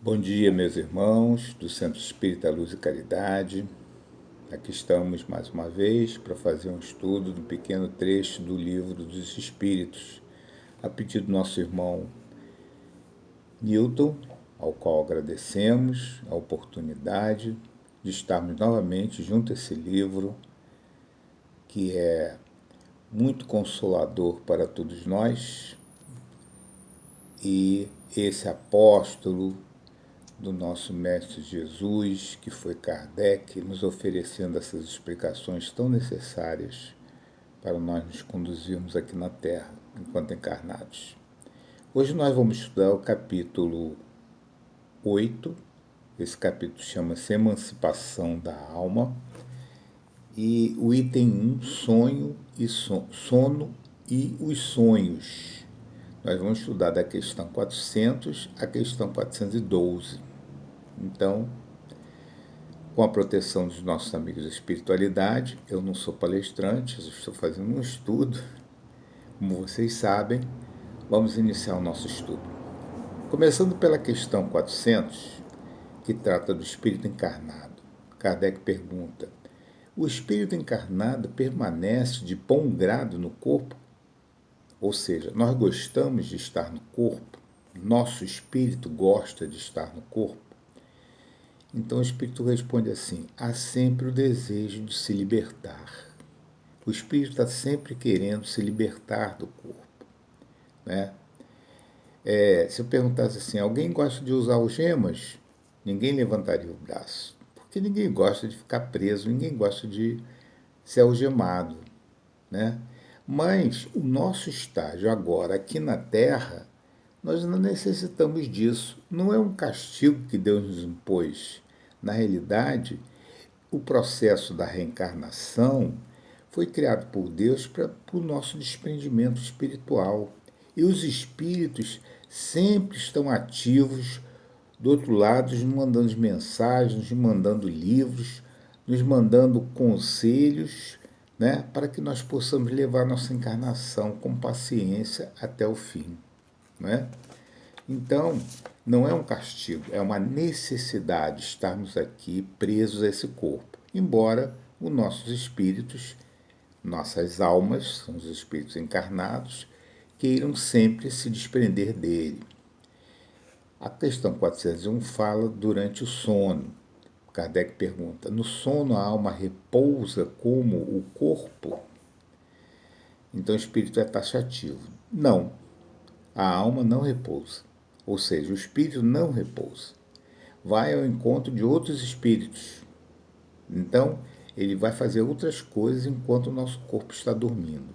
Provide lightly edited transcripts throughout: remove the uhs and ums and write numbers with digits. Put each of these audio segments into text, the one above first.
Bom dia, meus irmãos do Centro Espírita Luz e Caridade. Aqui estamos mais uma vez para fazer um estudo do pequeno trecho do Livro dos Espíritos, a pedido do nosso irmão Newton, ao qual agradecemos a oportunidade de estarmos novamente junto a esse livro, que é muito consolador para todos nós, e esse apóstolo do nosso Mestre Jesus, que foi Kardec, nos oferecendo essas explicações tão necessárias para nós nos conduzirmos aqui na Terra, enquanto encarnados. Hoje nós vamos estudar o capítulo 8, esse capítulo chama-se Emancipação da Alma, e o item 1, sono e os sonhos. Nós vamos estudar da questão 400 à questão 412. Então, com a proteção dos nossos amigos da espiritualidade, eu não sou palestrante, eu estou fazendo um estudo. Como vocês sabem, vamos iniciar o nosso estudo. Começando pela questão 400, que trata do espírito encarnado. Kardec pergunta: o espírito encarnado permanece de bom grado no corpo? Ou seja, nós gostamos de estar no corpo? Nosso espírito gosta de estar no corpo? Então o espírito responde assim: há sempre o desejo de se libertar. O espírito está sempre querendo se libertar do corpo, né? Se eu perguntasse assim, alguém gosta de usar algemas? Ninguém levantaria o braço, porque ninguém gosta de ficar preso, ninguém gosta de ser algemado, né? Mas o nosso estágio agora aqui na Terra, nós não necessitamos disso. Não é um castigo que Deus nos impôs. Na realidade, o processo da reencarnação foi criado por Deus para o nosso desprendimento espiritual. E os espíritos sempre estão ativos do outro lado, nos mandando mensagens, nos mandando livros, nos mandando conselhos, né, para que nós possamos levar nossa encarnação com paciência até o fim, né? Então, não é um castigo, é uma necessidade estarmos aqui presos a esse corpo. Embora os nossos espíritos, nossas almas, são os espíritos encarnados, queiram sempre se desprender dele. A questão 401 fala durante o sono. Kardec pergunta: no sono a alma repousa como o corpo? Então o espírito é taxativo. Não, a alma não repousa. Ou seja, o espírito não repousa. Vai ao encontro de outros espíritos. Então, ele vai fazer outras coisas enquanto o nosso corpo está dormindo.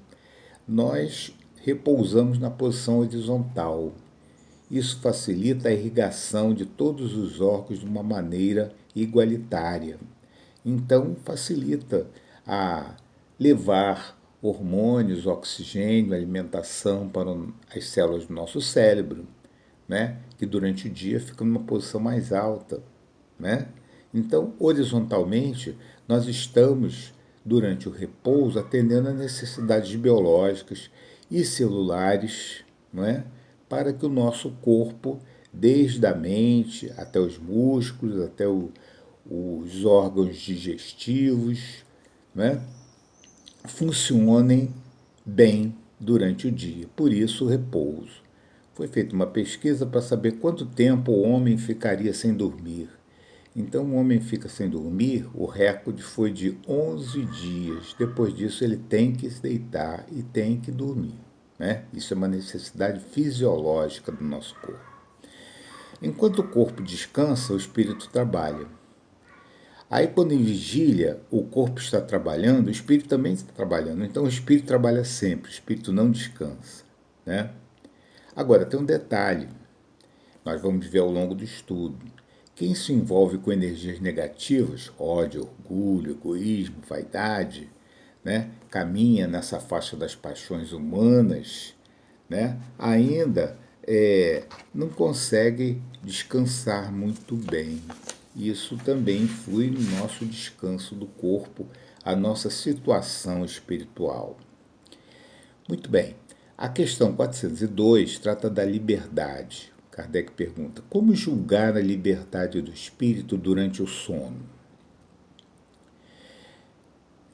Nós repousamos na posição horizontal. Isso facilita a irrigação de todos os órgãos de uma maneira igualitária. Então, facilita a levar hormônios, oxigênio, alimentação para as células do nosso cérebro, né? Que durante o dia ficam numa posição mais alta, né? Então, horizontalmente, nós estamos, durante o repouso, atendendo às necessidades biológicas e celulares, não é? Para que o nosso corpo, desde a mente até os músculos, até os órgãos digestivos, né, funcionem bem durante o dia. Por isso, o repouso. Foi feita uma pesquisa para saber quanto tempo o homem ficaria sem dormir. Então, o homem fica sem dormir, o recorde foi de 11 dias. Depois disso, ele tem que se deitar e tem que dormir, né? Isso é uma necessidade fisiológica do nosso corpo. Enquanto o corpo descansa, o espírito trabalha. Aí, quando em vigília, o corpo está trabalhando, o espírito também está trabalhando. Então, o espírito trabalha sempre, o espírito não descansa, né? Agora, tem um detalhe, nós vamos ver ao longo do estudo. Quem se envolve com energias negativas, ódio, orgulho, egoísmo, vaidade, né, caminha nessa faixa das paixões humanas, né, ainda não consegue descansar muito bem. Isso também influi no nosso descanso do corpo, a nossa situação espiritual. Muito bem. A questão 402 trata da liberdade. Kardec pergunta: como julgar a liberdade do espírito durante o sono?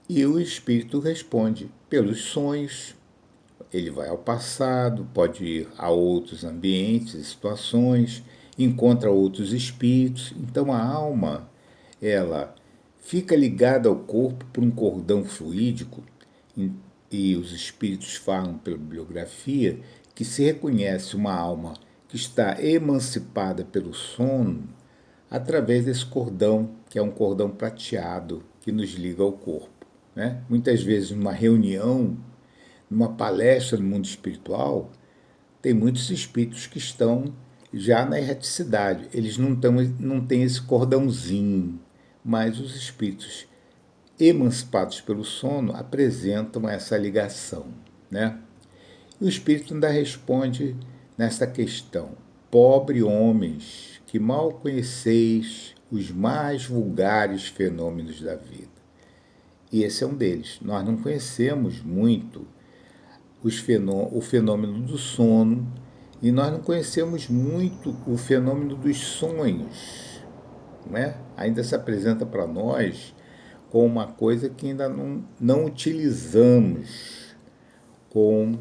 E o espírito responde: pelos sonhos. Ele vai ao passado, pode ir a outros ambientes e situações, encontra outros espíritos. Então a alma, ela fica ligada ao corpo por um cordão fluídico, e os espíritos falam pela bibliografia que se reconhece uma alma que está emancipada pelo sono através desse cordão, que é um cordão prateado que nos liga ao corpo. Né? Muitas vezes, numa reunião, numa palestra no mundo espiritual, tem muitos espíritos que estão já na erraticidade. Eles não têm esse cordãozinho, mas os espíritos emancipados pelo sono apresentam essa ligação. Né? E o espírito ainda responde nesta questão: pobre homens, que mal conheceis os mais vulgares fenômenos da vida. E esse é um deles. Nós não conhecemos muito o fenômeno do sono, e nós não conhecemos muito o fenômeno dos sonhos. Né? Ainda se apresenta para nós como uma coisa que ainda não utilizamos com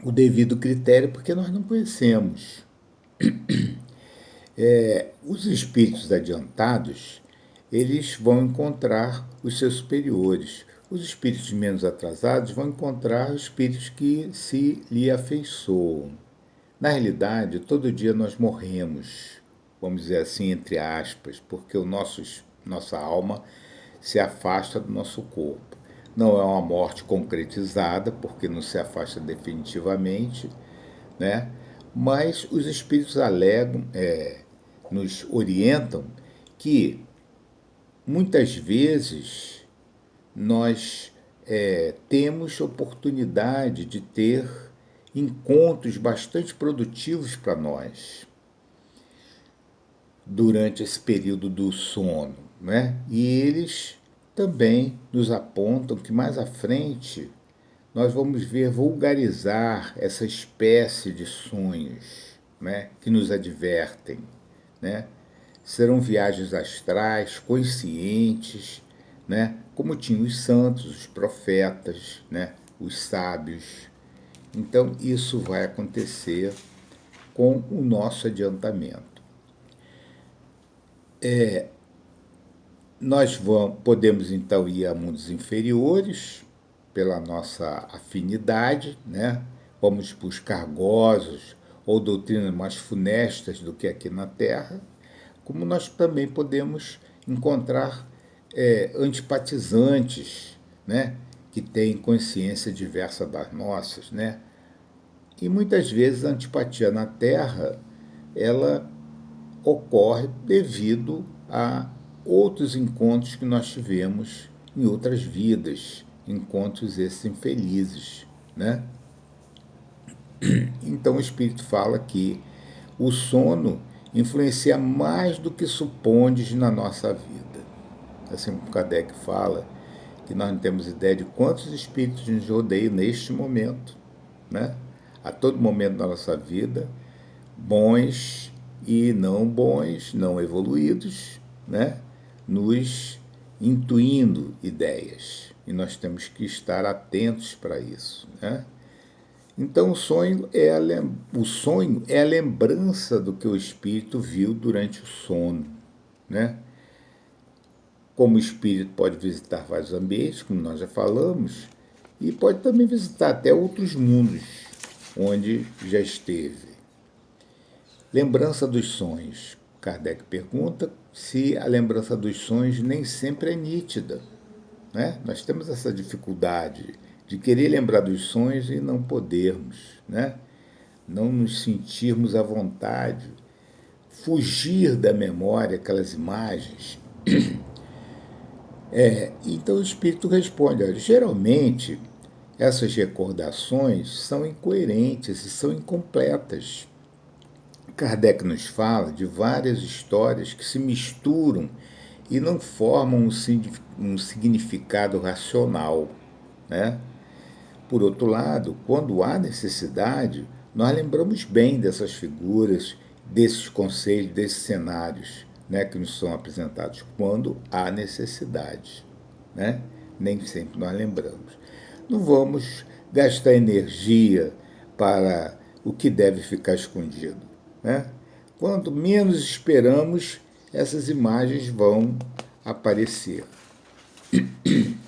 o devido critério, porque nós não conhecemos. Os espíritos adiantados, eles vão encontrar os seus superiores. Os espíritos menos atrasados vão encontrar os espíritos que se lhe afeiçoam. Na realidade, todo dia nós morremos, vamos dizer assim, entre aspas, porque nossa alma se afasta do nosso corpo. Não é uma morte concretizada, porque não se afasta definitivamente, né? Mas os espíritos alegam, nos orientam que muitas vezes nós temos oportunidade de ter encontros bastante produtivos para nós durante esse período do sono, né? E eles também nos apontam que mais à frente nós vamos ver vulgarizar essa espécie de sonhos, né, que nos advertem. Né? Serão viagens astrais, conscientes, né, como tinham os santos, os profetas, né, os sábios. Então, isso vai acontecer com o nosso adiantamento. Nós podemos, então, ir a mundos inferiores, pela nossa afinidade, né? Vamos buscar gozos ou doutrinas mais funestas do que aqui na Terra, como nós também podemos encontrar antipatizantes, né? Que têm consciência diversa das nossas, né? E muitas vezes a antipatia na Terra, ela ocorre devido a outros encontros que nós tivemos em outras vidas, encontros esses infelizes, né? Então o Espírito fala que o sono influencia mais do que supondes na nossa vida. Assim como Kardec fala que nós não temos ideia de quantos espíritos nos rodeiam neste momento, né? A todo momento da nossa vida, bons e não bons, não evoluídos, né? Nos intuindo ideias. E nós temos que estar atentos para isso. Né? Então, o sonho é a lembrança do que o espírito viu durante o sono. Né? Como o espírito pode visitar vários ambientes, como nós já falamos, e pode também visitar até outros mundos onde já esteve. Lembrança dos sonhos. Kardec pergunta se a lembrança dos sonhos nem sempre é nítida. Né? Nós temos essa dificuldade de querer lembrar dos sonhos e não podermos, né? Não nos sentirmos à vontade, fugir da memória aquelas imagens. Então o espírito responde: olha, geralmente essas recordações são incoerentes e são incompletas. Kardec nos fala de várias histórias que se misturam e não formam um significado racional. Né? Por outro lado, quando há necessidade, nós lembramos bem dessas figuras, desses conceitos, desses cenários, né, que nos são apresentados quando há necessidade, né? Nem sempre nós lembramos. Não vamos gastar energia para o que deve ficar escondido, né? Quando menos esperamos, essas imagens vão aparecer.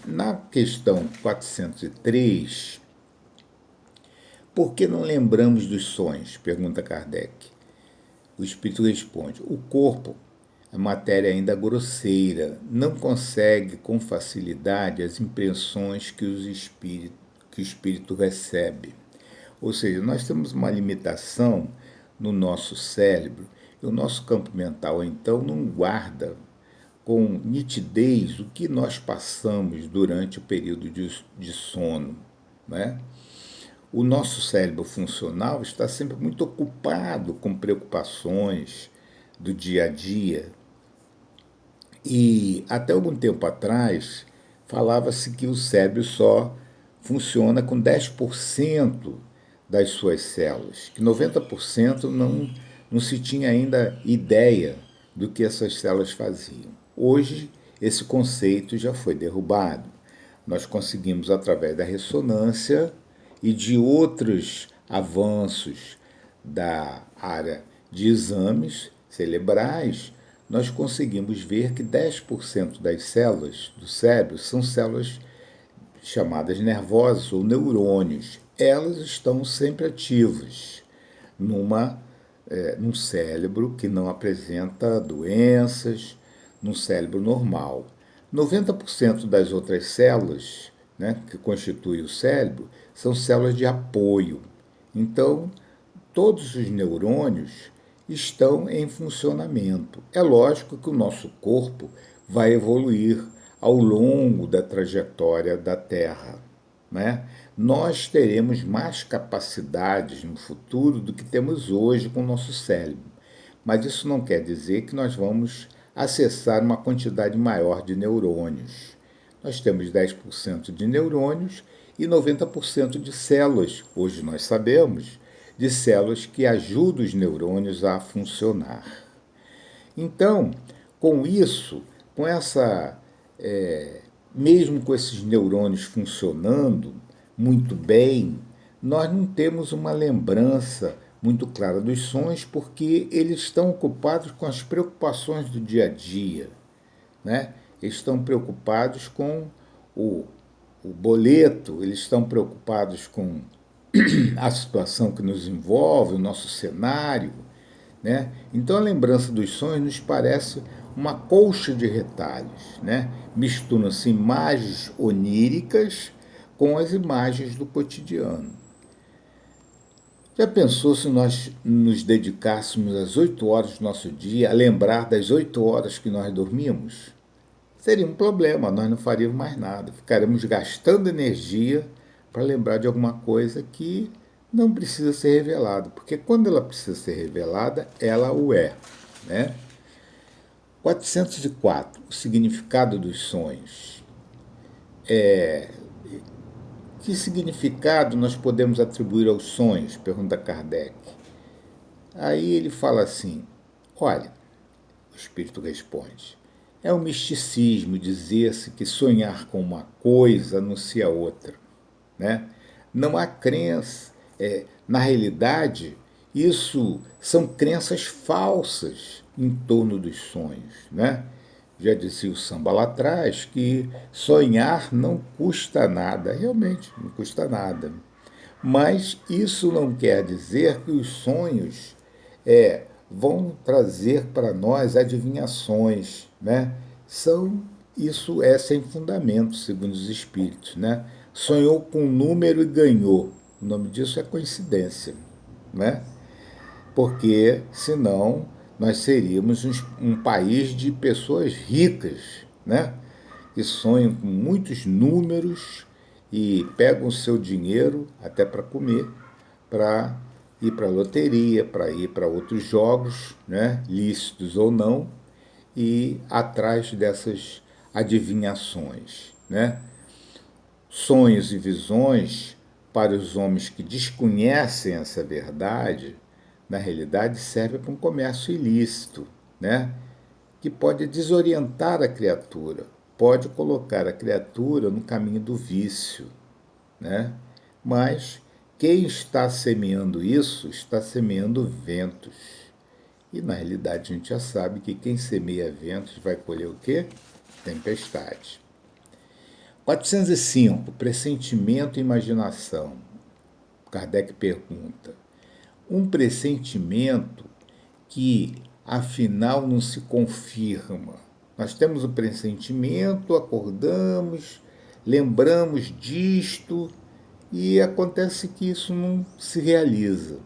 Na questão 403, por que não lembramos dos sonhos? Pergunta Kardec. O espírito responde: o corpo, a matéria ainda grosseira, não consegue com facilidade as impressões que o espírito recebe. Ou seja, nós temos uma limitação no nosso cérebro e o nosso campo mental, então, não guarda com nitidez o que nós passamos durante o período de sono, né? O nosso cérebro funcional está sempre muito ocupado com preocupações do dia a dia. E até algum tempo atrás, falava-se que o cérebro só funciona com 10% das suas células, que 90% não se tinha ainda ideia do que essas células faziam. Hoje, esse conceito já foi derrubado. Nós conseguimos, através da ressonância e de outros avanços da área de exames cerebrais, nós conseguimos ver que 10% das células do cérebro são células chamadas nervosas ou neurônios. Elas estão sempre ativas num cérebro que não apresenta doenças, num cérebro normal. 90% das outras células, né, que constituem o cérebro são células de apoio. Então, todos os neurônios estão em funcionamento. É lógico que o nosso corpo vai evoluir ao longo da trajetória da Terra, né? Nós teremos mais capacidades no futuro do que temos hoje com o nosso cérebro, mas isso não quer dizer que nós vamos acessar uma quantidade maior de neurônios. Nós temos 10% de neurônios e 90% de células, hoje nós sabemos, de células que ajudam os neurônios a funcionar. Então, com isso, mesmo com esses neurônios funcionando muito bem, nós não temos uma lembrança muito clara dos sonhos porque eles estão ocupados com as preocupações do dia a dia, né? Eles estão preocupados com o boleto, eles estão preocupados com a situação que nos envolve, o nosso cenário, né? Então a lembrança dos sonhos nos parece uma colcha de retalhos, né? Misturam-se imagens oníricas com as imagens do cotidiano. Já pensou se nós nos dedicássemos às 8 horas do nosso dia a lembrar das 8 horas que nós dormimos? Seria um problema, nós não faríamos mais nada. Ficaremos gastando energia para lembrar de alguma coisa que não precisa ser revelada, porque quando ela precisa ser revelada, ela o é, né? 404. O significado dos sonhos. Que significado nós podemos atribuir aos sonhos? Pergunta Kardec. Aí ele fala assim, olha, o espírito responde, é um misticismo dizer-se que sonhar com uma coisa anuncia outra, né? Não há crença. Na realidade, isso são crenças falsas em torno dos sonhos, né? Já dizia o samba lá atrás que sonhar não custa nada. Realmente, não custa nada. Mas isso não quer dizer que os sonhos vão trazer para nós adivinhações, né? Isso é sem fundamento, segundo os espíritos, né? Sonhou com um número e ganhou. O nome disso é coincidência, né? Porque senão nós seríamos um país de pessoas ricas, né? Que sonham com muitos números e pegam o seu dinheiro até para comer, para ir para a loteria, para ir para outros jogos, né? Lícitos ou não, e atrás dessas adivinhações, né? Sonhos e visões para os homens que desconhecem essa verdade, na realidade serve para um comércio ilícito, né? Que pode desorientar a criatura, pode colocar a criatura no caminho do vício, né? Mas quem está semeando isso está semeando ventos. E na realidade a gente já sabe que quem semeia ventos vai colher o quê? Tempestade. 405. Pressentimento e imaginação. Kardec pergunta: um pressentimento que afinal não se confirma. Nós temos o pressentimento, acordamos, lembramos disto e acontece que isso não se realiza.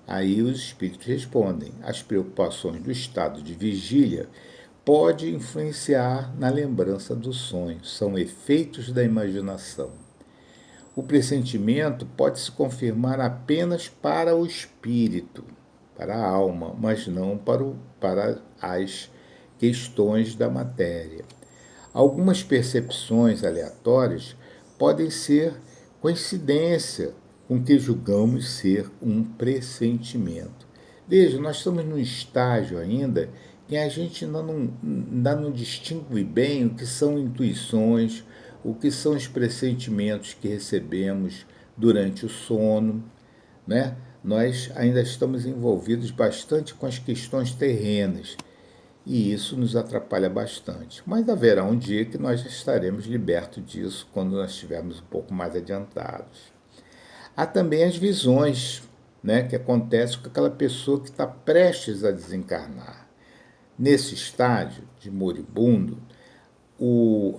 Aí os espíritos respondem: as preocupações do estado de vigília podem influenciar na lembrança do sonho, são efeitos da imaginação. O pressentimento pode se confirmar apenas para o espírito, para a alma, mas não para as questões da matéria. Algumas percepções aleatórias podem ser coincidência com o que julgamos ser um pressentimento. Veja, nós estamos num estágio ainda que a gente ainda não distingue bem o que são intuições, o que são os pressentimentos que recebemos durante o sono, né? Nós ainda estamos envolvidos bastante com as questões terrenas e isso nos atrapalha bastante. Mas haverá um dia que nós estaremos libertos disso quando nós estivermos um pouco mais adiantados. Há também as visões, né, que acontecem com aquela pessoa que está prestes a desencarnar. Nesse estágio de moribundo,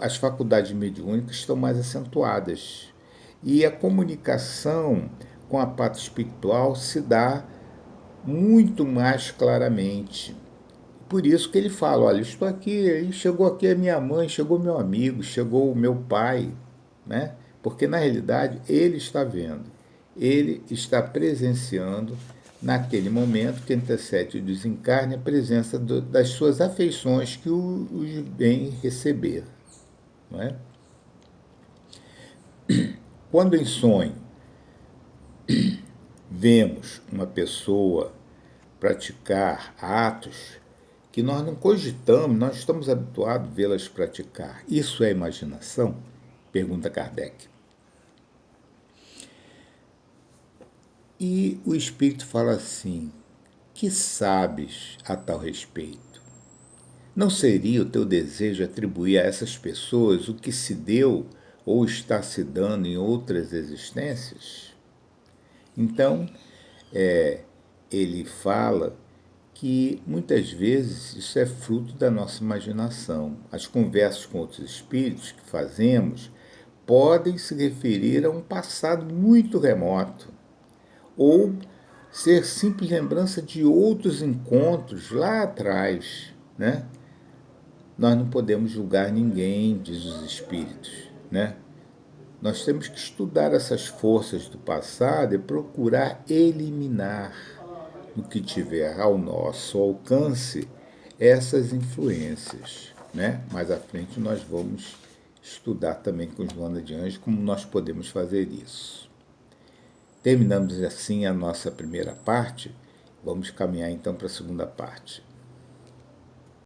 as faculdades mediúnicas estão mais acentuadas e a comunicação com a parte espiritual se dá muito mais claramente. Por isso que ele fala: olha, estou aqui, chegou aqui a minha mãe, chegou meu amigo, chegou o meu pai, né? Porque na realidade ele está vendo, ele está presenciando naquele momento que antecede o desencarne a presença das suas afeições que os vêm receber. Não é? Quando em sonho vemos uma pessoa praticar atos que nós não cogitamos, nós estamos habituados a vê-las praticar. Isso é imaginação? Pergunta Kardec. E o Espírito fala assim: que sabes a tal respeito? Não seria o teu desejo atribuir a essas pessoas o que se deu ou está se dando em outras existências? Então, ele fala que muitas vezes isso é fruto da nossa imaginação. As conversas com outros espíritos que fazemos podem se referir a um passado muito remoto ou ser simples lembrança de outros encontros lá atrás, né? Nós não podemos julgar ninguém, diz os espíritos, né? Nós temos que estudar essas forças do passado e procurar eliminar no que tiver ao nosso alcance essas influências, né? Mais à frente nós vamos estudar também com Joana de Anjos como nós podemos fazer isso. Terminamos assim a nossa primeira parte, vamos caminhar então para a segunda parte.